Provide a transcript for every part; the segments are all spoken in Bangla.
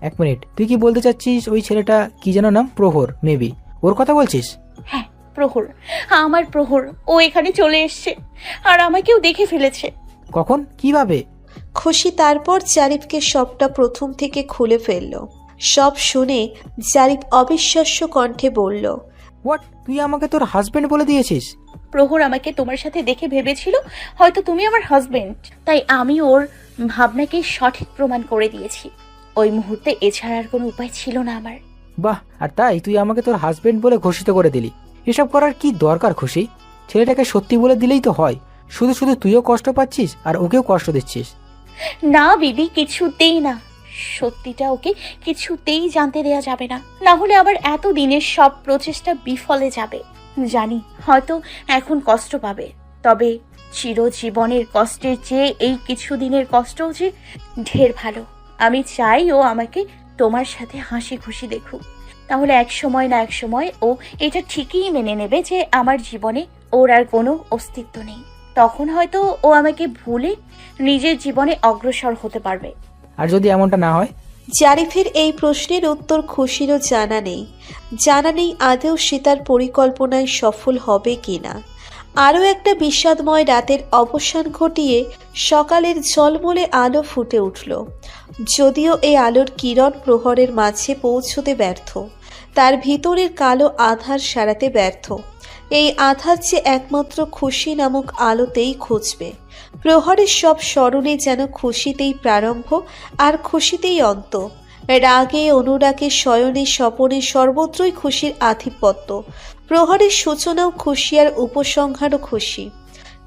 এক মিনিট, তুই কি বলতে চাচ্ছিস ওই ছেলেটা কি যেন নাম, প্রহর মেবি, ওর কথা বলছিস? হ্যাঁ, প্রহর, আমার প্রহর। ও এখানে চলে এসছে আর আমাকেও দেখে ফেলেছে। কখন, কিভাবে? খুশি তারপর জারিফকে সবটা প্রথম থেকে খুলে ফেলল। সব শুনে জারিফ অবিশ্বাস্য কণ্ঠে বলল, হোয়াট, তুই আমাকে তোর হাজবেন্ড বলে দিয়েছিস? প্রহর আমাকে তোমার সাথে দেখে ভেবেছিল হয়তো তুমি আমার হাজবেন্ড, তাই আমি ওর ভাবনাকে সঠিক প্রমাণ করে দিয়েছি। ওই মুহূর্তে এছাড়া আর কোনো উপায় ছিল না আমার। বাহ, আর তাই তুই আমাকে তোর হাজবেন্ড বলে ঘোষিত করে দিলি? এসব করার কি দরকার খুশি? ছেলেটাকে সত্যি বলে দিলেই তো হয়। শুধু শুধু তুইও কষ্ট পাচ্ছিস আর ওকেও কষ্ট দিচ্ছিস। না বিবি, কিছুতেই না। সত্যিটা ওকে কিছুতেই জানতে দেয়া যাবে না, না হলে আবার এত দিনের সব প্রচেষ্টা বিফলে যাবে। জানি হয়তো এখন কষ্ট পাবে, তবে চিরজীবনের কষ্টের চেয়ে এই কিছুদিনের কষ্টও যে ঢের ভালো। আমি চাই ও আমাকে তোমার সাথে হাসি খুশি দেখুক, তাহলে এক সময় না এক সময় ও এটা ঠিকই মেনে নেবে যে আমার জীবনে ওর আর কোনো অস্তিত্ব নেই। তখন হয়তো ও আমাকে ভুলে নিজের জীবনে অগ্রসর হতে পারবে। আর যদি এমনটা না হয়? জারিফের এই প্রশ্নের উত্তর খুশিরও জানা নেই। জানা নেই আদৌ সে তার পরিকল্পনায় সফল হবে কিনা। আরও একটা বিষাদময় রাতের অবসান ঘটিয়ে সকালের ঝলমলে আলো ফুটে উঠল। যদিও এই আলোর কিরণ প্রহরের মাঝে পৌঁছতে ব্যর্থ, তার ভিতরের কালো আধার সারাতে ব্যর্থ। এই আধার যে একমাত্র খুশি নামক আলোতেই খুঁজবে। প্রহরের সব স্মরণে যেন খুশিতেই প্রারম্ভ আর খুশিতেই অন্ত। রাগে, অনুরাগে, শয়নে, স্বপনে সর্বত্রই খুশির আধিপত্য। প্রহরের সূচনাও খুশি আর উপসংহারও খুশি।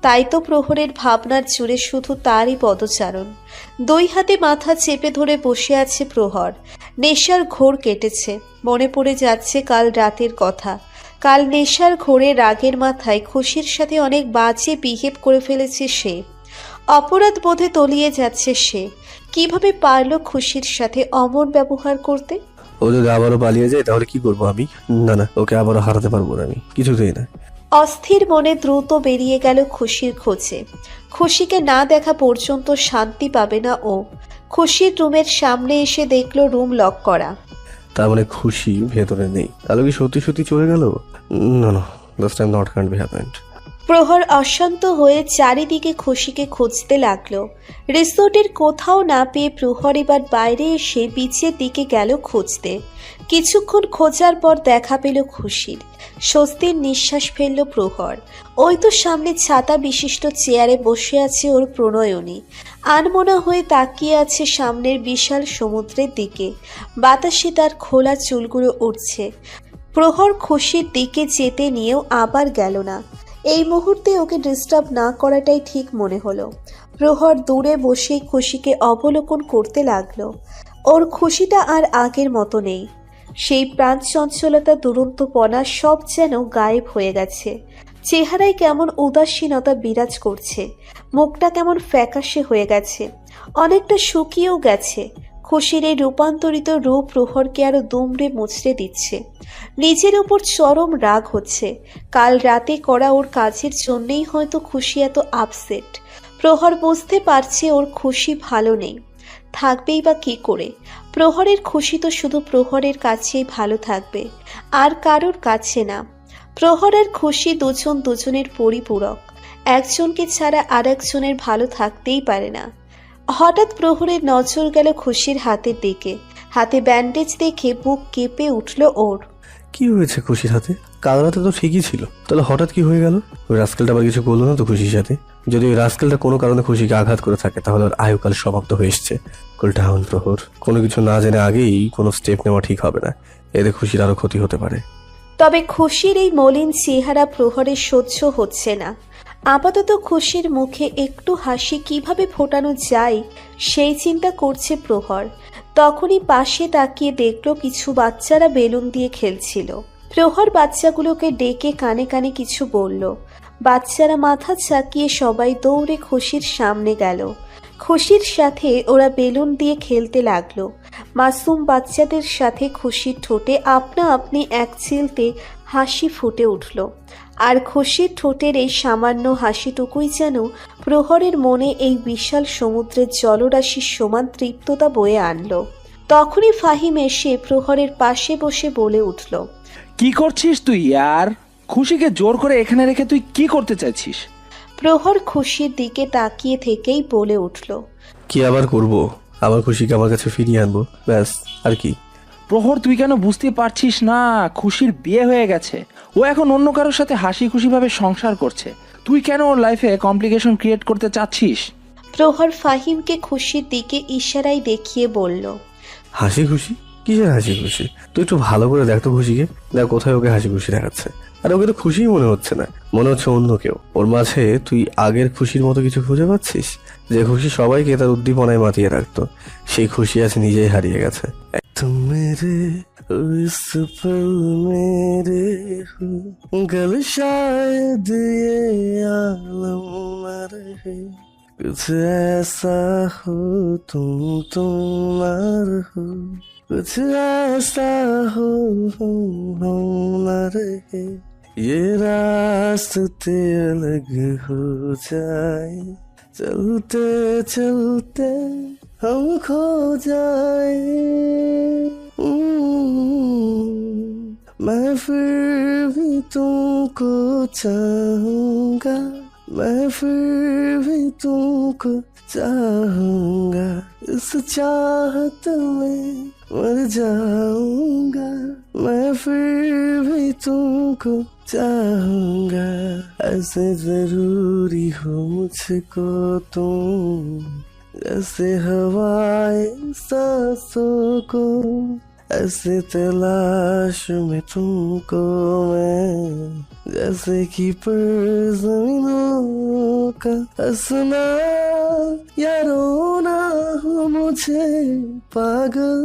তাই তো প্রহরের ভাবনার জুড়ে শুধু তারই পদচারণ। দুই হাতে মাথা চেপে ধরে বসে আছে প্রহর। নেশার ঘোর কেটেছে, মনে পড়ে যাচ্ছে কাল রাতের কথা। কাল নেশার ঘোরে রাগের মাথায় খুশির সাথে অনেক বাজে বিহেভ করে ফেলেছে সে। অপরাধ বোধে তলিয়ে যাচ্ছে সে। কিভাবে পারলো খুশির সাথে অমন ব্যবহার করতে? ও যদি আবারও পালিয়ে যায় তাহলে কি করবো আমি? না না, ওকে আবারও হারাতে পারবো না আমি, কিছুতেই না। অস্থির মনে দ্রুত বেরিয়ে গেল খুশির খোঁজে। খুশিকে না দেখা পর্যন্ত শান্তি পাবে না ও। খুশির রুমের সামনে এসে দেখলো রুম লক করা। তার মানে খুশি ভেতরে নেই? তাহলে কি সত্যি সত্যি চলে গেল? না না, this time not can't B happened. প্রহর অশান্ত হয়ে চারিদিকে খুশিকে খুঁজতে লাগলো। রিসোর্টের কোথাও না পেয়ে প্রহর এবার বাইরে এসে বিচের দিকে গেল খুঁজতে। কিছুক্ষণ খোঁজার পর দেখা পেল খুশির। স্বস্তির নিঃশ্বাস ফেলল প্রহর। ওই তো সামনে ছাতা বিশিষ্ট চেয়ারে বসে আছে ওর প্রণয়নী। আনমনা হয়ে তাকিয়ে আছে সামনের বিশাল সমুদ্রের দিকে। বাতাসে তার খোলা চুলগুলো উঠছে। প্রহর খুশির দিকে যেতে নিয়েও আবার গেল না। এই মুহূর্তে ওকে ডিস্টার্ব না করাটাই ঠিক মনে হলো। প্রহর দূরে বসেই খুশিকে অবলোকন করতে লাগলো। ওর খুশিটা আর আগের মতো নেই। সেই প্রাণ চঞ্চলতা, দুরন্তপনা সব যেন গায়েব হয়ে গেছে। চেহারায় কেমন উদাসীনতা বিরাজ করছে। মুখটা কেমন ফ্যাকাশে হয়ে গেছে, অনেকটা শুকিয়েও গেছে। খুশির এই রূপান্তরিত রূপ প্রহরকে আরো দুমড়ে মুচড়ে দিচ্ছে। নিজের উপর চরম রাগ হচ্ছে। কাল রাতে করা ওর কাজের জন্যেই হয়তো খুশি এত আপসেট। প্রহর বুঝতে পারছে ওর খুশি ভালো নেই, থাকবেই বা কি করে। প্রহরের খুশি তো শুধু প্রহরের কাছেই ভালো থাকবে, আর কারোর কাছে না। প্রহর আর খুশি দুজন দুজনের পরিপূরক। একজনকে ছাড়া আর একজনের ভালো থাকতেই পারে না। হঠাৎ প্রহরের নজর গেল খুশির হাতের দিকে। হাতে ব্যান্ডেজ দেখে বুক কেঁপে উঠল ওর। কি হয়েছে খুশির হাতে? কাল রাতে তো ঠিকই ছিল, তাহলে হঠাৎ কি হয়ে গেল? ওই রাস্কেলটা আবার কিছু করলো না তো খুশির সাথে? যদি ওই রাস্কেলটা কোনো কারণে খুশিকে আঘাত করে থাকে তাহলে ওর আয়ুকাল সমাপ্ত হয়ে এসছে। ডাউন প্রহর, কোনো কিছু না জেনে আগেই কোনো স্টেপ নেওয়া ঠিক হবে না, এতে খুশির আরো ক্ষতি হতে পারে। তবে খুশির এই মলিন চেহারা প্রহরের সহ্য হচ্ছে না। আপাতত খুশির মুখে একটু হাসি কিভাবে ফোটানো যায় সেই চিন্তা করছে প্রহর। তখনই পাশে তাকিয়ে দেখলো কিছু বাচ্চারা বেলুন দিয়ে খেলছিল। প্রহর বাচ্চাগুলোকে ডেকে কানে কানে কিছু বলল। বাচ্চারা মাথা চাকিয়ে সবাই দৌড়ে খুশির সামনে গেল। খুশির সাথে ওরা বেলুন দিয়ে খেলতে লাগলো। মাসুম বাচ্চাদের সাথে খুশির ঠোঁটে আপনা আপনি এক চিলতে হাসি ফুটে উঠল। আর খুশির ঠোঁটের এই সামান্য হাসিটুকুই যেন প্রহরের মনে এই বিশাল সমুদ্রের জলরাশির সমান তৃপ্ততা বয়ে আনলো। তখনই ফাহিম এসে প্রহরের পাশে বসে বলে উঠল, কি করছিস তুই ইয়ার? খুশিকে জোর করে এখানে রেখে তুই কি করতে চাইছিস? প্রহর খুশির দিকে তাকিয়ে থেকেই বলে উঠল, কি আবার করব? আমার খুশিকে আমার কাছে ফিরিয়ে আনবো, ব্যাস। আর কি? প্রহর, তুই কেন বুঝতে পারছিস না? খুশির বিয়ে হয়ে গেছে, ও এখন অন্য কারোর সাথে হাসি খুশি ভাবে সংসার করছে। তুই কেন ওর লাইফে কমপ্লিকেশন ক্রিয়েট করতে চাচ্ছিস? প্রহর ফাহিমকে খুশির দিকে ইশারায় দেখিয়ে বলল, হাসি খুশি? কিসের হাসি খুশি? তুই একটু ভালো করে দেখ তো খুশিকে, দেখ কোথায় ওকে হাসি খুশি দেখাচ্ছে। আর ওকে তো খুশিই মনে হচ্ছে না, মনে হচ্ছে অন্য কেউ। ওর মাঝে তুই আগের খুশির মতো কিছু খুঁজে পাচ্ছিস? যে খুশি সবাইকে তার উদ্দীপনায় মাতিয়ে রাখতো, সেই খুশি আজ নিজেই হারিয়ে গেছে। तुम मेरे इस पल मेरे हो, कल शायद ये आलम न रहे, कुछ ऐसा हो तुम ना रहो, कुछ ऐसा हो हम ना रहे, ये रास्ते अलग हो जाए, चलते चलते हम खो जाए। मैं फिर भी तुमको चाहूंगा, मैं फिर भी तुमको चाहूंगा, इस चाहत में मर जाऊंगा, मैं फिर भी तुमको चाहूंगा, ऐसे जरूरी हो मुझको तुम, जैसे हवाएं सांसों को, ऐसे तलाश में तुमको मैं, जैसे कि पर जमीनों का हंसना या रोना हो मुझे पागल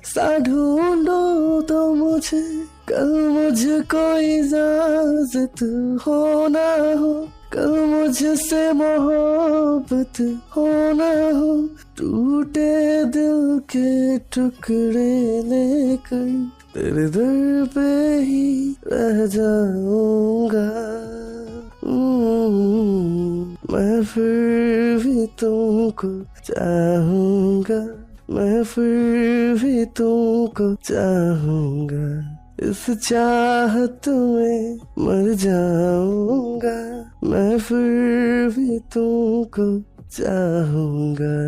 सा ढूंढो तो मुझे, कल मुझको इजाजत हो ना हो, कल मुझसे मोहब्बत हो ना हो, टूटे दिल के टुकड़े लेकर तेरे दर पे ही रह जाऊंगा। मैं फिर भी तुमको चाहूंगा, मैं फिर भी तुमको चाहूंगा, इस चाहत में मर जाऊंगा, मैं फिर भी तुमको चाहूंगा।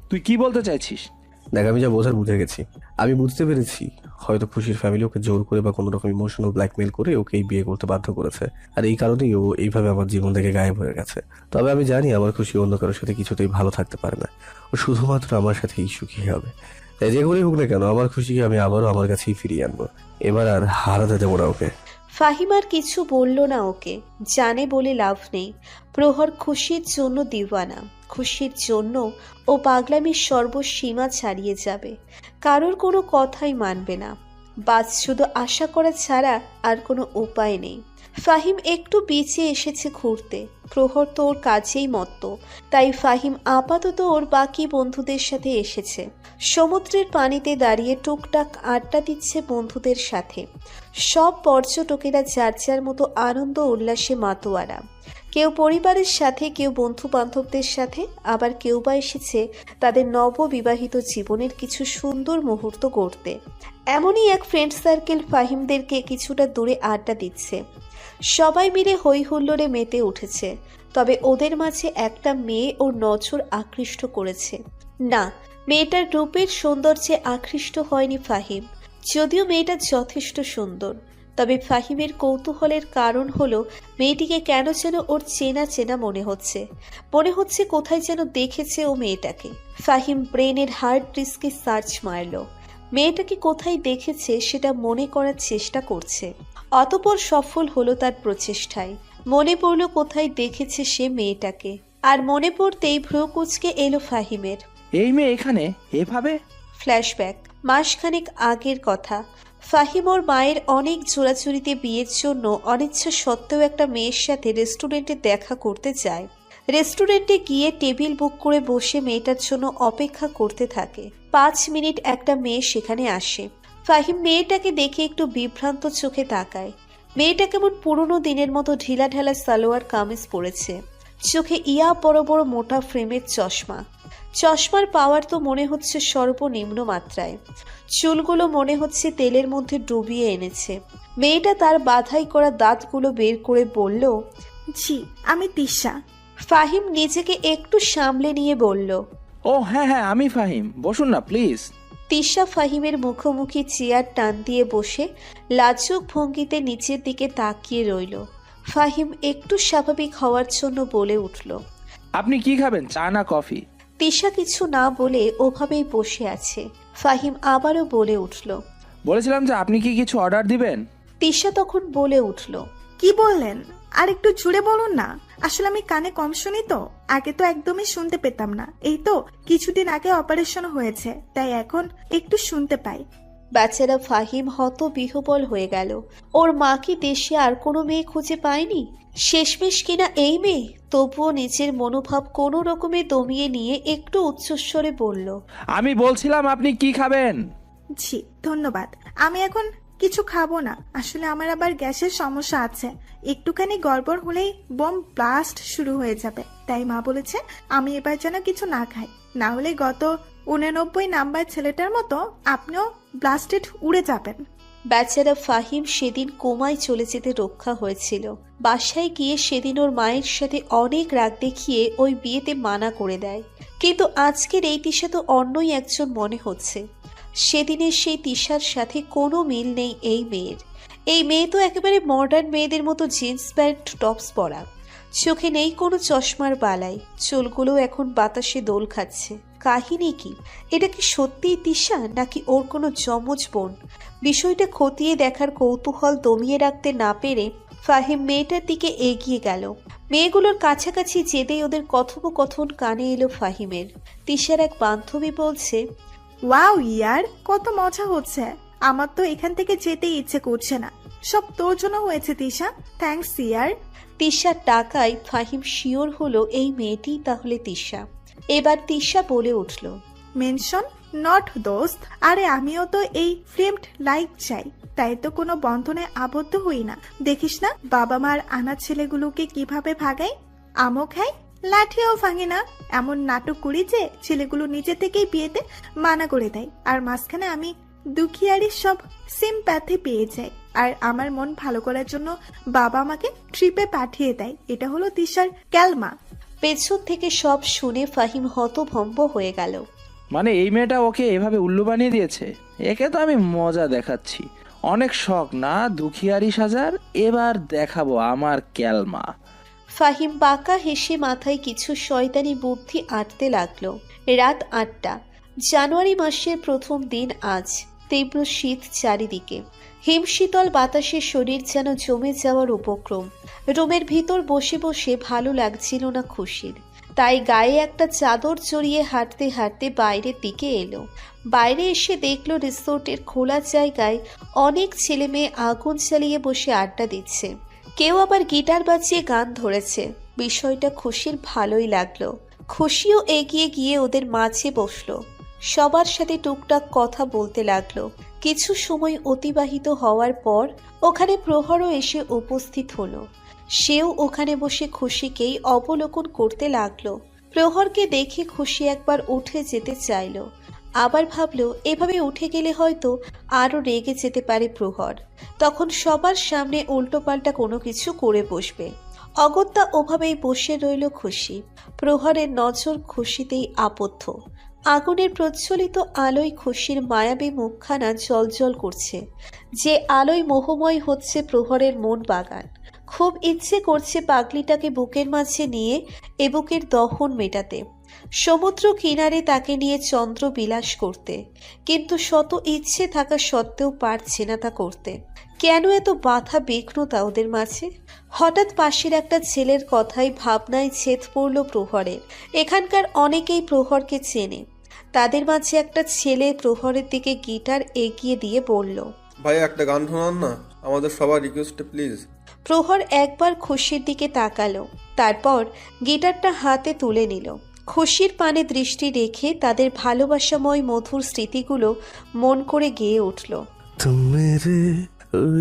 তুই কি বলতে চাইছিস? দেখ, আমি যা বোঝার বুঝে গেছি। আমি বুঝতে পেরেছি হয়তো খুশির ফ্যামিলি ওকে জোর করে বা কোনো রকম ইমোশনাল ব্ল্যাকমেল করে ওকে এই বিয়ে করতে বাধ্য করেছে, আর এই কারণেই ও এইভাবে আমার জীবন থেকে গায়েব হয়ে গেছে। তবে আমি জানি আমার খুশি অন্য কারোর সাথে কিছুতেই ভালো থাকতে পারে না, ও শুধুমাত্র আমার সাথেই সুখী হবে। তাই যে করেই হোক না কেন আমার খুশিকে আমি আবারও আমার কাছেই ফিরিয়ে আনবো, এবার আর হারাতে দেবো না ওকে। ফাহিম আর কিছু বলল না ওকে, জানে বলে লাভ নেই। প্রহর খুশির জন্য দিওয়ানা, খুশির জন্য ও পাগলামির সর্বসীমা ছাড়িয়ে যাবে, কারোর কোনো কথাই মানবে না। বাস শুধু আশা করা ছাড়া আর কোনো উপায় নেই। ফাহিম একটু পিছিয়ে এসেছে ঘুরতে, প্রহর তো ওর কাজেই মত্ত, তাই ফাহিম আপাতত ওর বাকি বন্ধুদের সাথে এসেছে। সমুদ্রের পানিতে দাঁড়িয়ে টুকটাক আড্ডা দিচ্ছে বন্ধুদের সাথে। সব পর্যটকেরা যার যার মতো আনন্দ উল্লাসে মাতোয়ারা, কেউ পরিবারের সাথে, কেউ বন্ধু বান্ধবদের সাথে, আবার কেউ বা এসেছে তাদের নববিবাহিত জীবনের কিছু সুন্দর মুহূর্ত গড়তে। এমনই এক ফ্রেন্ড সার্কেল ফাহিমদেরকে কিছুটা দূরে আড্ডা দিচ্ছে। সবাই মিলে হই হুল্লোড়ে মেতে উঠেছে, তবে ওদের মাঝে একটা মেয়ে ওর নজর আকৃষ্ট করেছে। না, মেয়েটার রূপের সৌন্দর্যে আকৃষ্ট হয়নি ফাহিম, যদিও মেয়েটা যথেষ্ট সুন্দর। তবে ফাহিমের কৌতূহলের কারণ হলো মেয়েটিকে কেন যেন ওর চেনা চেনা মনে হচ্ছে কোথায় যেন দেখেছে ও মেয়েটাকে। ফাহিম ব্রেনের হার্ড ডিস্কে সার্চ মারল, মেয়েটাকে কোথায় দেখেছে সেটা মনে করার চেষ্টা করছে। অতঃপর সফল হলো তার প্রচেষ্টায়। মনে পড়ল কোথায় দেখেছে সে মেয়েটাকে, আর মনে পড়তেই ভ্রু কুঁচকে এলো ফাহিমের। এই মেয়ে এখানে এভাবে? ফ্ল্যাশব্যাক, মাসখানেক আগের কথা। ফাহিম ওর মায়ের অনেক জোড়াচুরিতে বিয়ের জন্য অনিচ্ছা সত্ত্বেও একটা মেয়ের সাথে রেস্টুরেন্টে দেখা করতে যায়। রেস্টুরেন্টে গিয়ে টেবিল বুক করে বসে মেয়েটার জন্য অপেক্ষা করতে থাকে। 5 মিনিট একটা মেয়ে সেখানে আসে। ফাহিম মেয়েটাকে দেখে একটু বিভ্রান্ত চোখে তাকায়। মেয়েটা কেমন পুরনো দিনের মতো ঢিলা ঢালা সালোয়ার কামিজ পরেছে, চোখে ইয়া বড় বড় মোটা ফ্রেমের চশমা, চশমার পাওয়ার তো মনে হচ্ছে সর্বনিম্ন মাত্রায়। চুলগুলো মনে হচ্ছে তেলের মধ্যে ডুবিয়ে এনেছে। মেয়েটা তার বাধাই করা দাঁতগুলো বের করে বলল, জি আমি তিশা। ফাহিম নিজেকে একটু সামলে নিয়ে বলল। ও হ্যাঁ হ্যাঁ, আমি ফাহিম, বসুন না প্লিজ। তিশা ফাহিমের মুখোমুখি চেয়ার টান দিয়ে বসে লাজুক ভঙ্গিতে নিচের দিকে তাকিয়ে রইল। ফাহিম একটু স্বাভাবিক হওয়ার জন্য বলে উঠল। আপনি কি খাবেন, চা না কফি? তিশা কিছু না বলে ওভাবেই বসে আছে। ফাহিম আবারও বলে উঠল। বলেছিলাম যে আপনি কি কিছু অর্ডার দিবেন? তিশা তখন বলে উঠল। কি বললেন? আর একটু জুড়ে বলুন না, আসলে আমি কানে কম শুনি তো। আগে তো একদমই শুনতে পেতাম না, এই তো কিছুদিন আগে অপারেশন হয়েছে, তাই এখন একটু শুনতে পাই। বেচারা ফাহিম হত বিহ্বল হয়ে গেল। ওর মা কি দেশে আর কোনো মেয়ে খুঁজে পায়নি? শেষমেশ কিনা এই মেয়ে। তবুও নিজের মনোভাব কোনো রকমে দমিয়ে নিয়ে একটু উচ্চস্বরে বলল, আমি বলছিলাম আপনি কি খাবেন? জি ধন্যবাদ, আমি এখন কিছু খাবো না। আসলে আমার আবার গ্যাসের সমস্যা আছে, একটুখানি গড়বড় হলেই বোম ব্লাস্ট শুরু হয়ে যাবে। তাই মা বলেছে আমি এবার যেন কিছু না খাই, না হলে গত 89 নাম্বার ছেলেটার মতো আপনিও ব্লাস্টেড উড়ে যাবেন। বেচারা ফাহিম সেদিন কোমায় চলে যেতে রক্ষা হয়েছিল। বাসায় গিয়ে সেদিন ওর মায়ের সাথে অনেক রাগ দেখিয়ে ওই বিয়েতে মানা করে দেয়। কিন্তু আজকের এই তিশা তো অন্যই একজন মনে হচ্ছে। সেদিনের সেই তিশার সাথে কোনো মিল নেই এই মেয়ের। এই মেয়ে তো একেবারে মডার্ন মেয়েদের মতো জিন্স প্যান্ট টপস পরা, চোখে নেই কোনো চশমার বালাই, চুলগুলো এখন বাতাসে দোল খাচ্ছে। কাহিনী কি? এটা কি সত্যিই তিশা নাকি ওর কোনো যমজ বোন? বিষয়টা খতিয়ে দেখার কৌতূহল দমিয়ে রাখতে না পেরে ফাহিম মেয়েটার দিকে এগিয়ে গেল। মেয়েগুলোর কাছাকাছি যেতেই ওদের কথোপকথন কানে এলো ফাহিমের। তিশার এক বান্ধবী বলছে, ওয়াও ইয়ার, কত মজা হচ্ছে। আমার তো এখান থেকে যেতে ইচ্ছে করছে না। সব তোর জন্য হয়েছে তিশা, থ্যাঙ্কস ইয়ার। তিশার টাকায় ফাহিম শিওর হলো এই মেয়েটিই তাহলে তিশা। এবার তিশা বলে উঠল, মেনশন নট দোস্ত। আরে আমিও তো এই ফ্রেমড লাইফ চাই, তাই তো কোনো বন্ধনে আবদ্ধ হই না। দেখিস না বাবা মার আনা ছেলেগুলোকে কিভাবে ভাগাই, আমও খাই লাঠিও ভাঙে না। এমন নাটক করি যে ছেলেগুলো নিজে থেকেই বিয়েতে মানা করে দেয়, আর মাঝখানে আমি দুখিয়ারি সব সিম্প্যাথি পেয়ে যাই। আর আমার মন ভালো করার জন্য বাবা আমাকে ট্রিপে পাঠিয়ে দেয়। এটা হলো তিশার ক্যালমা। পেছন থেকে সব শুনে ফাহিম হতভম্ব হয়ে গেল। মানে এই মেয়েটা ওকে এভাবে উল্লু বানিয়ে দিয়েছে? একে তো আমি মজা দেখাচ্ছি। অনেক শখ না দুখিয়ারি সাজার, এবার দেখাবো আমার ক্যালমা। ফাহিম বাঁকা হেসে মাথায় কিছু শয়তানি বুদ্ধি আঁটতে লাগলো। রাত 8টা, জানুয়ারি মাসের প্রথম দিন আজ। তীব্র শীত চারিদিকে, হিমশীতল বাতাসে শরীর যেন জমে যাওয়ার উপক্রম। রুমের ভিতর বসে বসে ভালো লাগছিল না খুশির, তাই গায়ে একটা চাদর জড়িয়ে হাঁটতে হাঁটতে বাইরের দিকে এলো। বাইরে এসে দেখলো রিসোর্টের খোলা জায়গায় অনেক ছেলে মেয়ে আগুন জ্বালিয়ে বসে আড্ডা দিচ্ছে। কেউ আবার গিটার বাজিয়ে গান ধরেছে। বিষয়টা খুশির ভালোই লাগলো। খুশিও এগিয়ে গিয়ে ওদের মাঝে বসলো। সবার সাথে টুকটাক কথা বলতে লাগলো। কিছু সময় অতিবাহিত হওয়ার পর ওখানে প্রহরও এসে উপস্থিত হলো। সেও ওখানে বসে খুশিকেই অবলোকন করতে লাগলো। প্রহরকে দেখে খুশি একবার উঠে যেতে চাইলো, আবার ভাবলো এভাবে উঠে গেলে হয়তো আরো রেগে যেতে পারে প্রহর, তখন সবার সামনে উল্টোপাল্টা কোনো কিছু করে বসবে। অগত্যা ওভাবেই বসে রইল খুশি। প্রহরের নজর খুশিতেই আবদ্ধ। আগুনের প্রজ্বলিত আলোয় খুশির মায়াবী মুখখানা জলজল করছে। যে আলোয় মোহময় হচ্ছে প্রহরের মন বাগান। খুব ইচ্ছে করছে পাগলিটাকে বুকের মাঝে নিয়ে এ বুকের দহন মেটাতে, সমুদ্র কিনারে তাকে নিয়ে চন্দ্র বিলাস করতে, কিন্তু শত ইচ্ছে থাকা সত্ত্বেও পারছে না তা করতে। কেন এত বাধা বিঘ্নতা ওদের মাঝে? হঠাৎ পাশের একটা ছেলের কথাই ভাবনায় ছেদ পড়ল প্রহরের। এখানকার অনেকেই প্রহরকে চেনে। তাদের মাঝে একটা ছেলে প্রহরের দিকে গিটার এগিয়ে দিয়ে বলল, ভাই একটা গান শোনান না, আমাদের সবার রিকোয়েস্টে প্লিজ। প্রহর একবার খুশির দিকে তাকালো, তারপর গিটারটা হাতে তুলে নিল। খুশির পানে দৃষ্টি রেখে তাদের ভালোবাসাময় মধুর স্মৃতিগুলো মন করে গেয়ে উঠল। तुम मेरे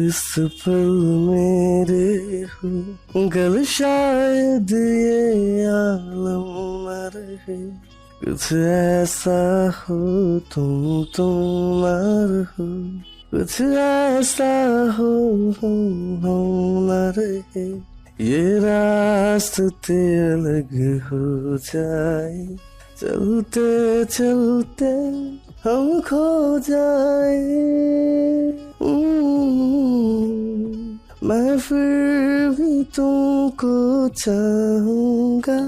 इस पल मेरे हो गल शायद ये आलम न रहे कुछ ऐसा हो तुम ना रहो, कुछ ऐसा हो हम ना रहे, ये रास्ते अलग हो जाए, चलते चलते हम खो जाए। मैं फिर भी तुमको चाहूंगा,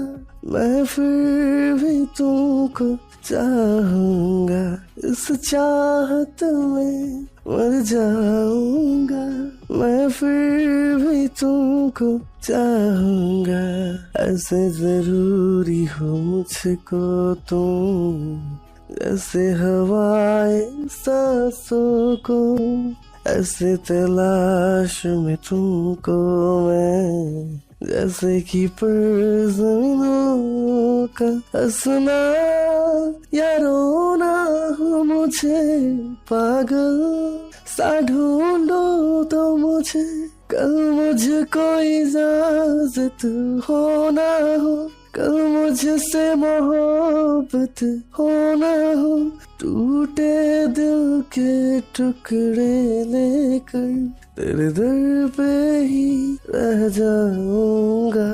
मैं फिर भी तुमको चाहूंगा, इस चाहत में मर जाऊंगा, मैं फिर भी तुमको चाहूंगा। ऐसे जरूरी हो मुझको तुम, जैसे हवाएं सांसों को, ऐसे तलाश में तुमको मैं, जैसे कि पर ज़मीनों का हंसना या रोना हो मुझे, पागल सा ढूंढो तो मुझे, कल मुझे कोई इजाजत हो ना हो, कल मुझसे मोहब्बत हो ना हो, टूटे दिल के टुकड़े लेकर तेरे दर पे ही रह जाऊंगा।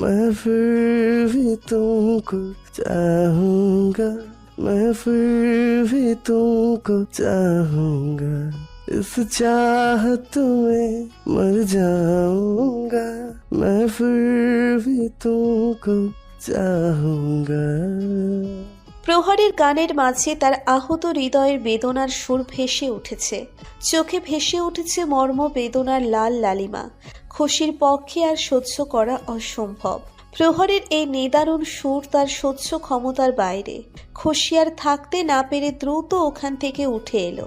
मैं फिर भी तुमको चाहूंगा, मैं फिर भी तुमको चाहूंगा, इस चाहत में मर जाऊंगा, मैं फिर भी तुमको चाहूंगा। প্রহরের গানের মাঝে তার আহত হৃদয়ের বেদনার সুর ভেসে উঠেছে, চোখে ভেসে উঠেছে মর্ম বেদনার লাল লালিমা। খুশির পক্ষে আর সহ্য করা অসম্ভব। প্রহরের এই নিদারুণ সুর তার সহ্য ক্ষমতার বাইরে। খুশি আর থাকতে না পেরে দ্রুত ওখান থেকে উঠে এলো,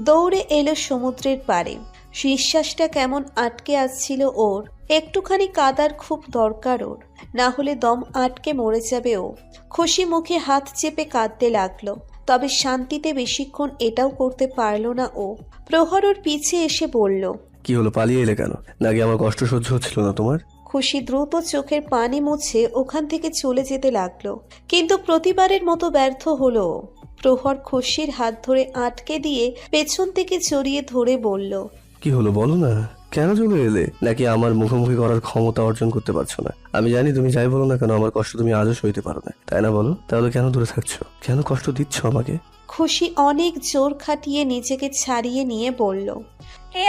দৌড়ে এলো সমুদ্রের পাড়ে। নিঃশ্বাসটা কেমন আটকে আসছিল ওর, একটুখানি কাদার খুব দরকার ওর, না হলে দম আটকে মরে যাবে ও। খুশি মুখে হাত চেপে কাঁদতে লাগলো, তবে শান্তিতে বেশিক্ষণ এটাও করতে পারল না ও। প্রহর ওর পিছে এসে বলল, কি হলো, পালিয়ে এলে কেন? নাকি আমার কষ্ট সহ্য হচ্ছিল না তোমার? খুশি দ্রুত চোখের পানি মুছে ওখান থেকে চলে যেতে লাগলো, কিন্তু প্রতিবারের মতো ব্যর্থ হলো ও। প্রহর খুশির হাত ধরে আটকে দিয়ে পেছন থেকে জড়িয়ে ধরে বলল, কি হলো বলো না, কেন চলে এলে? নাকি আমার মুখোমুখি করার ক্ষমতা অর্জন করতে পারছো না? আমি জানি তুমি যাই বলো না কেন আমার কষ্ট তুমি আজও সইতে পারো না, তাই না? বলো, তাহলে কেন দূরে থাকছো, কেন কষ্ট দিচ্ছ আমাকে? খুশি অনেক জোর খাটিয়ে নিজেকে ছাড়িয়ে নিয়ে বলল,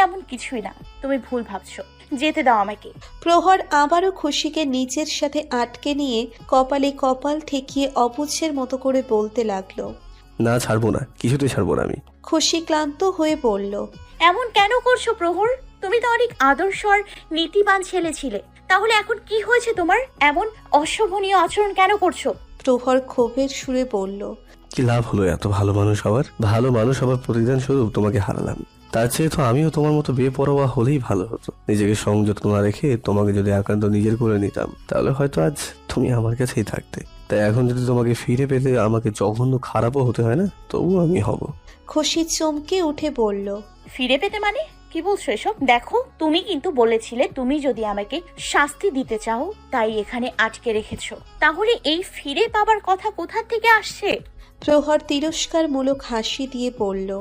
এমন কিছুই না, তুমি ভুল ভাবছো, যেতে দাও আমাকে। প্রহর আবারও খুশিকে নিজের সাথে আটকে নিয়ে কপালে কপাল ঠেকিয়ে অবুঝের মতো করে বলতে লাগলো, না ছাড়বো না, কিছুতেই ছাড়বো না আমি। খুশি ক্লান্ত হয়ে বলল, এমন কেন করছো প্রহর? তুমি তো অনেক আদর্শ আর নীতিবান ছেলে ছিলে, তাহলে এখন কি হয়েছে তোমার? এমন অশোভনীয় আচরণ কেন করছো? প্রহর ক্ষোভের সুরে বলল, কি লাভ হলো এত ভালো মানুষ হওয়ার? ভালো মানুষ হওয়ার প্রতিদান স্বরূপ তোমাকে হারালাম। তার চেয়ে তো আমিও তোমার মতো বেপরোয়া হলেই ভালো হতো। নিজেকে সংযত্ন না রেখে তোমাকে যদি একান্ত নিজের করে নিতাম, তাহলে হয়তো আজ তুমি আমার কাছেই থাকতে। তাই এখন যদি তোমাকে ফিরে পেতে আমাকে জঘন্য খারাপও হতে হয় না, তবু আমি হব। খুশি চমকে উঠে বলল, ফিরে পেতে মানে কি বলছো এসব? দেখো, তুমি কিন্তু বলেছিলে তুমি যদি আমাকে শাস্তি দিতে চাও তাই এখানে আটকে রেখেছো, তাহলে এই ফিরে পাবার কথা কোথা থেকে আসছে? প্রহর তিরস্কারমূলক হাসি দিয়ে বলল,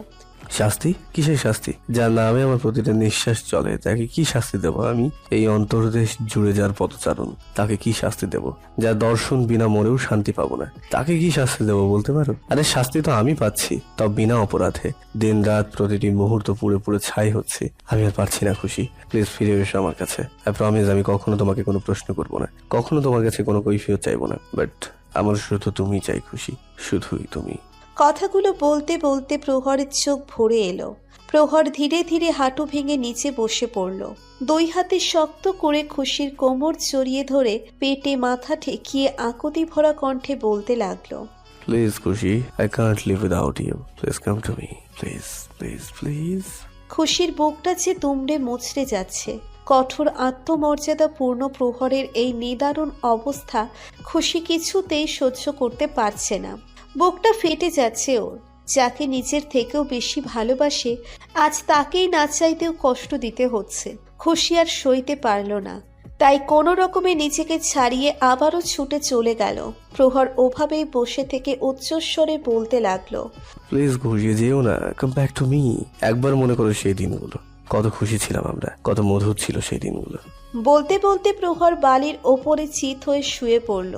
শাস্তি? কিসের শাস্তি? যার নামে আমার প্রতিটা নিঃশ্বাস চলে তাকে কি শাস্তি দেব আমি? এই অন্তর্দেশ জুড়ে যার পদচারণ, তাকে কি শাস্তি দেব? যার দর্শন বিনা মরেও শান্তি পাবো না, তাকে কি শাস্তি দেব বলতে পারো? আরে শাস্তি তো আমি পাচ্ছি, তব বিনা অপরাধে। দিন রাত প্রতিটি মুহূর্ত পুরো পুরো ছাই হচ্ছে। আমি আর পারছি না। খুশি, প্লিজ ফিরে এসো আমার কাছে। আই প্রমিস, আমি কখনো তোমাকে কোনো প্রশ্ন করবো না, কখনো তোমার কাছে কোনো কৈফিয়ত চাইবো না। বাট আমার শুধু তুমি চাই খুশি, শুধুই তুমি। কথাগুলো বলতে বলতে প্রহরের চোখ ভরে এলো। প্রহর ধীরে ধীরে হাঁটু ভেঙে নিচে বসে পড়ল। দুই হাতে শক্ত করে খুশির কোমর জড়িয়ে ধরে পেটে মাথা ঠেকিয়ে আকুতি ভরা কণ্ঠে বলতে লাগলো, please Khushi, I can't live without you, please come to me, please please please. খুশির বুকটা যে দুমড়ে মুচড়ে যাচ্ছে। কঠোর আত্মমর্যাদা পূর্ণ প্রহরের এই নিদারুণ অবস্থা খুশি কিছুতেই সহ্য করতে পারছে না। বুকটা ফেটে যাচ্ছে ওর। যাকে নিজের থেকেও বেশি ভালোবাসে আজ তাকেই না চাইতেও কষ্ট দিতে হচ্ছে। খুশি আর সইতে পারল না। তাই কোনো রকমে নিজেকে ছাড়িয়ে আবারও ছুটে চলে গেল। প্রহর ওভাবেই বসে থেকে উচ্চস্বরে বলতে লাগলো, প্লিজ ঘুরিয়ে যেও না, কাম ব্যাক টু মি। একবার মনে করো সেই দিনগুলো, কত খুশি ছিলাম আমরা, কত মধুর ছিল সেই দিনগুলো। বলতে বলতে প্রহর বালির ওপরে চিত হয়ে শুয়ে পড়ল।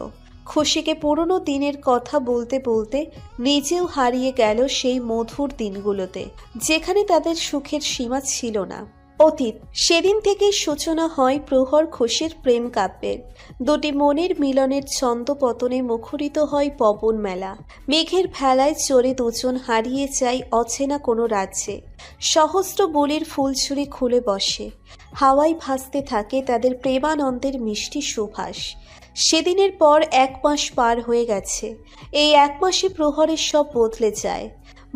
খুশিকে পুরনো দিনের কথা বলতে বলতে নিজেও হারিয়ে গেল সেই মধুর দিনগুলোতে, যেখানে তাদের সুখের সীমা ছিল না। অতীত। সেদিন থেকেই সূচনা হয় প্রহর খুশির প্রেম কাব্যের। দুটি মনের মিলনের ছন্দপতনে মুখরিত হয় পবন মেলা। মেঘের ভেলায় চড়ে দুজন হারিয়ে যায় অচেনা কোনো রাজ্যে। সহস্র বলির ফুলঝুরি খুলে বসে, হাওয়ায় ভাসতে থাকে তাদের প্রেমানন্দের মিষ্টি সুভাষ। সেদিনের পর 1 মাস পার হয়ে গেছে। এই 1 মাসে প্রহরের সব বদলে যায়,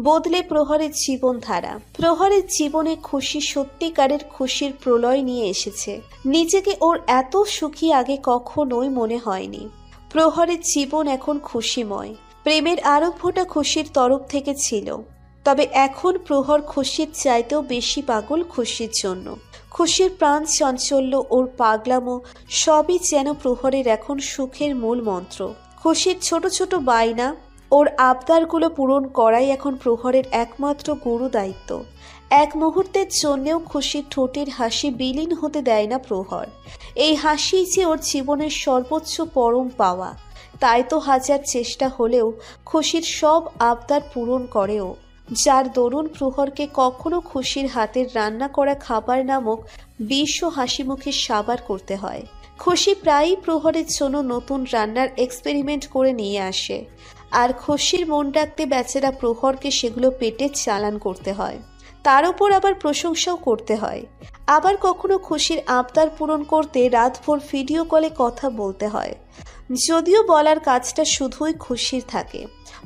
বদলে প্রহরের জীবনধারা। প্রহরের জীবনে খুশি সত্যিকারের খুশির প্রলয় নিয়ে এসেছে। নিজেকে ওর এত সুখী আগে কখনোই মনে হয়নি। প্রহরের জীবন এখন খুশিময়। প্রেমের আরম্ভটা খুশির তরফ থেকে ছিল, তবে এখন প্রহর খুশির চাইতেও বেশি পাগল খুশির জন্য। খুশির প্রাণ চাঞ্চল্য, ওর পাগলামো সবই যেন প্রহরের এখন সুখের মূল মন্ত্র। খুশির ছোট ছোট বায়না, ওর আবদারগুলো পূরণ করাই এখন প্রহরের একমাত্র গুরু দায়িত্ব। এক মুহূর্তের জন্যেও খুশির ঠোঁটের হাসি বিলীন হতে দেয় না প্রহর। এই হাসিই যে ওর জীবনের সর্বোচ্চ পরম পাওয়া। তাই তো হাজার চেষ্টা হলেও খুশির সব আবদার পূরণ করে ও, যার দরুন প্রহরকে কখনো খুশির হাতের রান্না করা খাবার নামক বিষ ও হাসি মুখে সাবার করতে হয়। খুশি প্রায়ই প্রহরের জন্য নতুন রান্নার এক্সপেরিমেন্ট করে নিয়ে আসে, আর খুশির মন ডাকতে বেচারা প্রহরকে সেগুলো পেটে চালান করতে হয়। তার উপর আবার প্রশংসাও করতে হয়। আবার কখনো খুশির আবদার পূরণ করতে রাতভর ভিডিও কলে কথা বলতে হয়, যদিও বলার কাজটা শুধুই খুশির থাকে।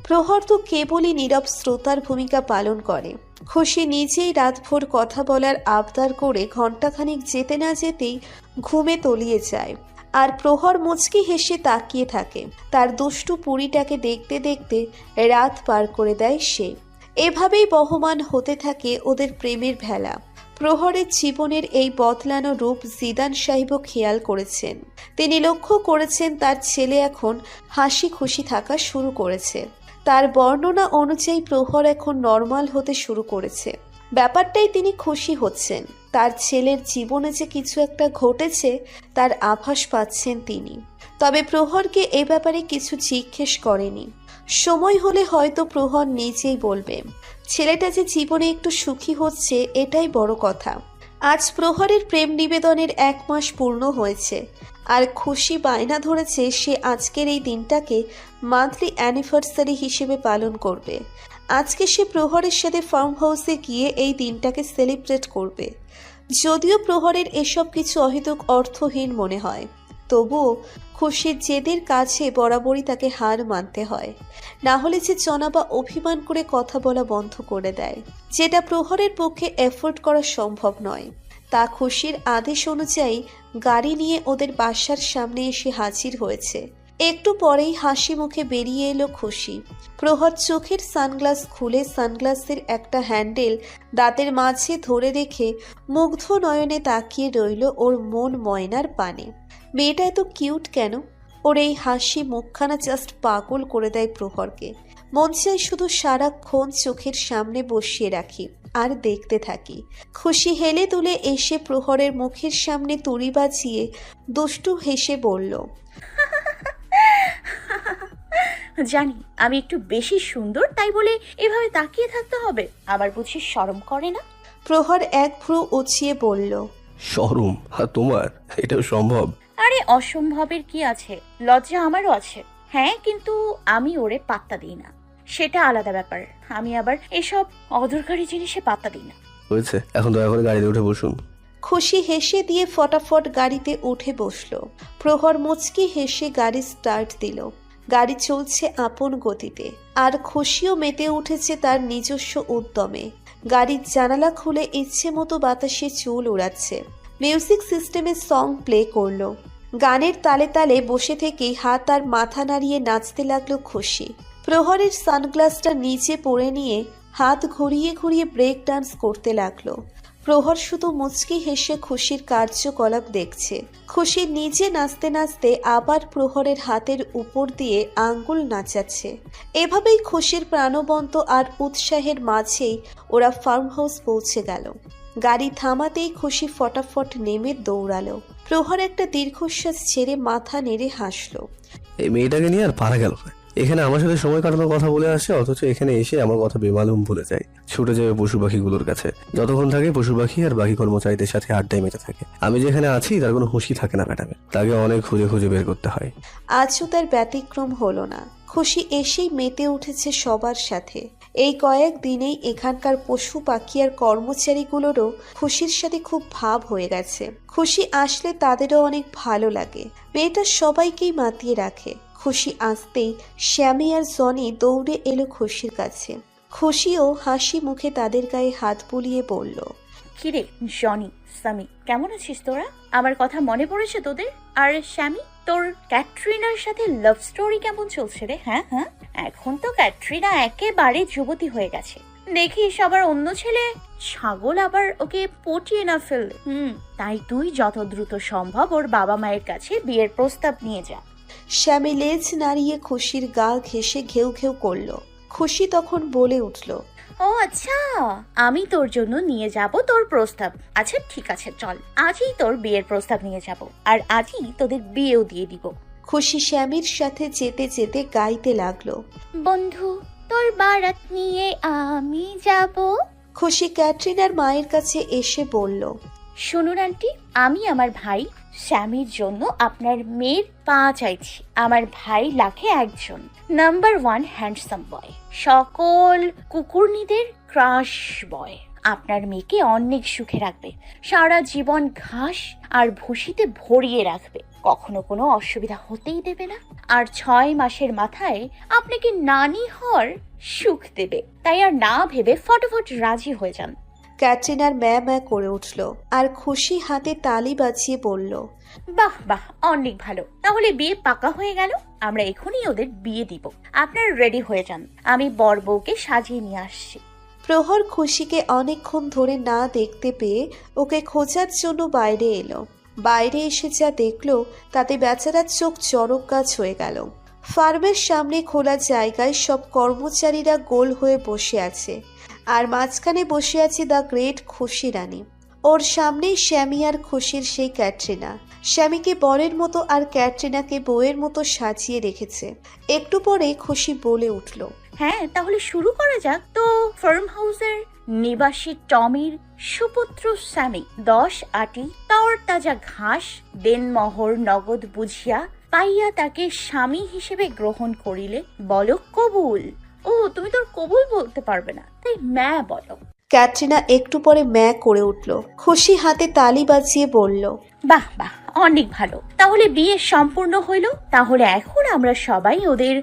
প্রহর তো কেবলই নীরব শ্রোতার ভূমিকা পালন করে। খুশি নিজেই রাতভর কথা বলার আবদার করে ঘণ্টাখানিক যেতে না যেতেই ঘুমে তলিয়ে যায়, আর প্রহর মুচকি হেসে তাকিয়ে থাকে। তার দুষ্টু পুরীটাকে দেখতে দেখতে রাত পার করে দেয় সে। এভাবেই বহমান হতে থাকে ওদের প্রেমের ভেলা। প্রহরের জীবনের এই বদলানো রূপ জিদান সাহেবও খেয়াল করেছেন। তিনি লক্ষ্য করেছেন তার ছেলে এখন হাসি খুশি থাকা শুরু করেছে। তার বর্ণনা অনুযায়ী প্রহর এখন নর্মাল হতে শুরু করেছে। ব্যাপারটাই তিনি খুশি হচ্ছেন। তার ছেলের জীবনে যে কিছু একটা ঘটেছে তার আভাস পাচ্ছেন তিনি। তবে প্রহরকে এ ব্যাপারে কিছু জিজ্ঞেস করেনি। সময় হলে হয়তো প্রহর নিজেই বলবে। ছেলেটা যে জীবনে একটু সুখী হচ্ছে এটাই বড় কথা। আজ প্রহরের প্রেম নিবেদনের 1 মাস পূর্ণ হয়েছে, আর খুশি বায়না ধরেছে সে আজকের এই দিনটাকে মান্থলি অ্যানিভার্সারি হিসেবে পালন করবে। আজকে সে প্রহরের সাথে ফার্ম হাউসে গিয়ে এই দিনটাকে সেলিব্রেট করবে। যদিও প্রহরের এসব কিছু অহেতুক অর্থহীন মনে হয়, তবুও খুশির জেদের কাছে বরাবরই তাকে হার মানতে হয়। না হলে যে জনাবা অভিমান করে কথা বলা বন্ধ করে দেয়, যেটা প্রহরের পক্ষে এফোর্ড করা সম্ভব নয়। তা খুশির আদেশ অনুযায়ী গাড়ি নিয়ে ওদের বাসার সামনে এসে হাজির হয়েছে। একটু পরেই হাসি মুখে বেরিয়ে এলো খুশি। প্রহর চোখের সানগ্লাস খুলে সানগ্লাসের একটা হ্যান্ডেল দাঁতের মাঝে ধরে রেখে মুগ্ধ নয়নে তাকিয়ে রইল ওর মন ময়নার পানে। মেয়েটা এত কিউট কেন? ওর এই হাসি মুখখানা জাস্ট পাগল করে দেয় প্রহরকে। মন চাই শুধু সারাক্ষণ চোখের সামনে বসিয়ে রাখি আর দেখতে থাকি। খুশি হেলে তুলে এসে প্রহরের মুখের সামনে তুড়ি বাজিয়ে দুষ্টু হেসে বলল, জানি আমি একটু বেশি সুন্দর, তাই বলে এভাবে তাকিয়ে থাকতে হবে? আবার বুঝি শরম করে না? প্রহর এক ভ্রু উঁচিয়ে বলল, শরম? আর তোমার এটাও সম্ভব? আরে অসম্ভবের কি আছে, লজ্জা আমারও আছে। হ্যাঁ, কিন্তু আমি ওরে পাত্তা দিই না, সেটা আলাদা ব্যাপার। আমি আবার এসব অদরকারি জিনিসে পাত্তা দিই না। হয়েছে, এখন দয়া করে গাড়িতে উঠে বসুন। খুশি হেসে দিয়ে ফটাফট গাড়িতে উঠে বসলো। প্রহর মুচকি হেসে গাড়ি স্টার্ট দিল। গাড়ি চলছে আপন গতিতে, আর খুশিও মেতে উঠেছে তার নিজস্ব উদ্যমে। গাড়ির জানালা খুলে ইচ্ছে মতো বাতাসে চুল উড়াচ্ছে। মিউজিক সিস্টেমে সং প্লে করলো। গানের তালে তালে বসে থেকেই হাত আর মাথা নাড়িয়ে নাচতে লাগলো খুশি। প্রহরের সানগ্লাসটা নিচে পড়ে নিয়ে হাত ঘুরিয়ে ঘুরিয়ে ব্রেক ডান্স করতে লাগলো। প্রহর শুধু মুচকি হেসে খুশির কার্যকলাপ দেখছে। খুশি নিজে নাচতে নাচতে আবার প্রহরের হাতের উপর দিয়ে আঙ্গুল নাচাচ্ছে। এভাবেই খুশির প্রাণবন্ত আর উৎসাহের মাঝেই ওরা ফার্ম হাউস পৌঁছে গেল। গাড়ি থামাতেই খুশি ফটাফট নেমে দৌড়ালো। প্রহর একটা দীর্ঘশ্বাস ছেড়ে মাথা নেড়ে হাসলো। এই মেয়েটাকে নিয়ে আর পারা গেল না। এখানে আমার সাথে সময় কাটানোর কথা বলে আসে, অথচ এখানে এসে আমার কথা বেমালুম ভুলে যায়। ছুটে যাবে পশু পাখিগুলোর কাছে। যতক্ষণ থাকে পশু পাখি আর বাকি কর্মচারীদের সাথে আড্ডায় মেতে থাকে। আমি যেখানে আছি তার কোনো হুঁশই থাকে না ম্যাডামের। তাকে অনেক খুঁজে খুঁজে বের করতে হয়। আজও তার ব্যতিক্রম হলো না। খুশি এসেই মেতে উঠেছে সবার সাথে। এই কয়েক দিনেই এখানকার পশু পাখি আর কর্মচারীগুলোরও খুশির সাথে খুব ভাব হয়ে গেছে। খুশি আসলে তাদেরও অনেক ভালো লাগে। মেয়েটা সবাইকেই মাতিয়ে রাখে। খুশি আসতেই শ্যামি আর জনি দৌড়ে এলো খুশির কাছে। খুশিও হাসি মুখে তাদের গায়ে হাত বুলিয়ে বলল, কিরে জনি, সামি, কেমন আছিস তোরা? আমার কথা মনে পড়েছে তোদের? আর শ্যামি, তোর ক্যাটরিনার সাথে লাভ স্টোরি কেমন চলছে রে? হ্যাঁ হ্যাঁ, এখন তো ক্যাটরিনা একেবারে যুবতী হয়ে গেছে। দেখিস আবার অন্য ছেলে ছাগল আবার ওকে পটিয়ে না ফেললে। তাই তুই যত দ্রুত সম্ভব ওর বাবা মায়ের কাছে বিয়ের প্রস্তাব নিয়ে যা। শ্যামি লেজ নাড়িয়ে খুশির গা ঘেঁষে ঘেউ ঘেউ করল। খুশি তখন বলে উঠল, ও আচ্ছা, আমি তোর জন্য নিয়ে যাব তোর প্রস্তাব। আচ্ছা ঠিক আছে, চল আজই তোর বিয়ের প্রস্তাব নিয়ে যাব, আর আজই তোদের বিয়েও দিয়ে দিব। খুশি শ্যামির সাথে যেতে যেতে গাইতে লাগলো, বন্ধু তোর বারাত নিয়ে আমি যাব। খুশি ক্যাটরিনার মায়ের কাছে এসে বলল, শুনুন আন্টি, আমি আমার ভাই স্যামির জন্য আপনার মেয়ের পা চাইছি। আমার ভাই লাখে একজন, নাম্বার 1 হ্যান্ডসাম বয়, সকল কুকুরনিদের ক্রাশ বয়। আপনার মেয়েকে অনেক সুখে রাখবে, সারা জীবন ঘাস আর ভুসিতে ভরিয়ে রাখবে, কখনো কোনো অসুবিধা হতেই দেবে না। আর 6 মাসের মাথায় আপনাকে নানি হওয়ার সুখ দেবে। তাই আর না ভেবে ফটাফট রাজি হয়ে যান। ক্যাটরিনার ম্যা ম্যা করে উঠল আর খুশি হাতে তালি বাজিয়ে বলল, বাহ বাহ, অনেক ভালো। তাহলে বিয়ে পাকা হয়ে গেল। আমরা এখনই ওদের বিয়ে দিব। আপনারা রেডি হয়ে যান, আমি বর বউকে সাজিয়ে নিয়ে আসছি। প্রহর খুশিকে অনেকক্ষণ ধরে না দেখতে পেয়ে ওকে খোঁজার জন্য বাইরে এলো। বাইরে এসে যা দেখলো তাতে বেচারার চোখ চড়ক গাছ হয়ে গেল। ফার্মের সামনে খোলা জায়গায় সব কর্মচারীরা গোল হয়ে বসে আছে, আর মাঝখানে বসে আছে দ্য গ্রেট খুশি রানী। ওর সামনেই শ্যামি আর খুশির সেই ক্যাটরিনা। শ্যামিকে বরের মতো আর ক্যাটরিনাকে বউয়ের মতো সাজিয়ে রেখেছে। একটু পরে খুশি বলে উঠল, হ্যাঁ তাহলে শুরু করা যাক। তো ফার্ম হাউসের নিবাসী টমির সুপুত্র স্যামি 10 আটি তরতাজা ঘাস দেনমোহর নগদ বুঝিয়া পাইয়া তাকে স্বামী হিসেবে গ্রহণ করিলে বলো কবুল। ও তুমি তোর কবুল বলতে পারবে না, তাই ম্যা বলো। ক্যাটরিনা একটু পরে ম্যা করে উঠল। খুশি হাতে তালি বাজিয়ে বলল, বাহ বাহ, অনেক ভালো। তাহলে বিয়ে সম্পূর্ণ হইল। তাহলে এখন আমরা সবাই ওদের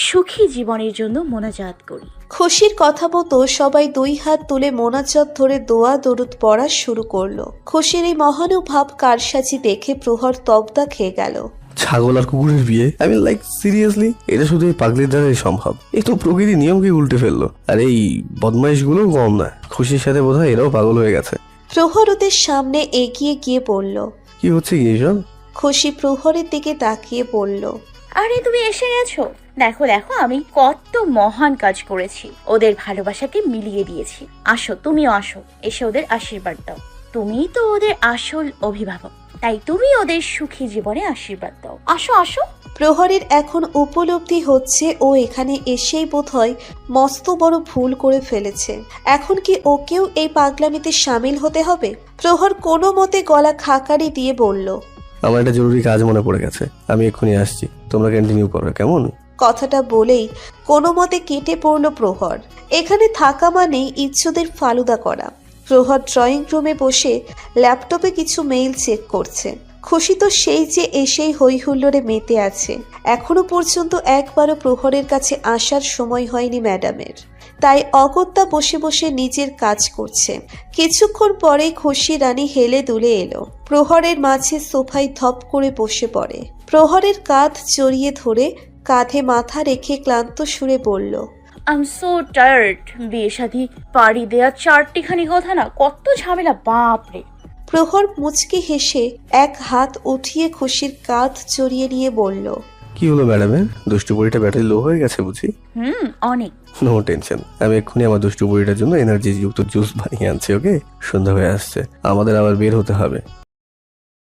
সুখী জীবনের জন্য মোনাজাত করি। খুশির কথা মতো সবাই 2 হাত তুলে মোনাজাত ধরে দোয়া দরুদ পড়া শুরু করলো। খুশির এই মহানুভাব কারসাজি দেখে প্রহর তবদা খেয়ে গেল। ছাগল আর কুকুরের বিয়ে, আই মিন লাইক সিরিয়াসলি? এটা শুধু এই পাগলির দ্বারাই সম্ভব। এই তো প্রকৃতি নিয়মকে উল্টে ফেললো। আর এই বদমাইশ গুলো কম না, খুশির সাথে বোধহয় এরাও পাগল হয়ে গেছে। প্রহর ওদের সামনে এগিয়ে গিয়ে বলল, কি হচ্ছে কি এসব? খুশি প্রহরের দিকে তাকিয়ে বলল, আরে তুমি এসে গেছো। দেখো দেখো, আমি কত মহান কাজ করেছি, ওদের ভালোবাসাকে মিলিয়ে দিয়েছি। আসো, তুমিও আসো, এসে ওদের আশীর্বাদ দাও। তুমিই তো ওদের আসল অভিভাবক, তাই তুমি ওদের সুখী জীবনে আশীর্বাদ দাও। আসো আসো। প্রহরের এখন উপলব্ধি হচ্ছে ও এখানে এসেই বোধহয় মস্ত বড় ভুল করে ফেলেছে। এখন কি ওকেও এই পাগলামিতে সামিল হতে হবে? প্রহর কোনো মতে গলা খাকারি দিয়ে বলল, আমার একটা জরুরি কাজ মনে পড়ে গেছে, আমি এক্ষুনি আসছি, তোমরা কন্টিনিউ করো কেমন? কথাটা বলেই কোনো মতে কেটে পড়ল প্রহর। এখানে থাকা মানেই ইজ্জতের ফালুদা করা। প্রহর ড্রয়িং রুমে বসে ল্যাপটপে কিছু মেইল চেক করছে। খুশি তো সেই যে এসেই হই হুল্লোড়ে মেতে আছে। এখনো পর্যন্ত একবারও প্রহরের কাছে আসার সময় হয়নি ম্যাডামের, তাই অগত্যা বসে বসে নিজের কাজ করছে। কিছুক্ষণ পরেই খুশি রানী হেলে দুলে এলো। প্রহরের মাঝে সোফায় ধপ করে বসে পড়ে। প্রহরের কাঁধ জড়িয়ে ধরে কাঁধে মাথা রেখে ক্লান্ত সুরে বলল, আই এম সো টায়ার্ড। বিয়ে শাদী পাড়ি দেয়া চারটিখানি কথা না, কত ঝামেলা, বাপরে। প্রহর মুচকি হেসে এক হাত উঠিয়ে খুশির কাঁধ জড়িয়ে নিয়ে বলল, কি হলো ম্যাডামের? দুষ্টু বুড়িটা ব্যাটারি লো হয়ে গেছে বুঝি? অনেক। নো টেনশন, আমি এক্ষুনি আমার দুষ্টু বুড়িটার জন্য এনার্জি যুক্ত জুস বানিয়ে আনছি। ওকে, সন্ধ্যা হয়ে আসছে, আমাদের আবার বের হতে হবে।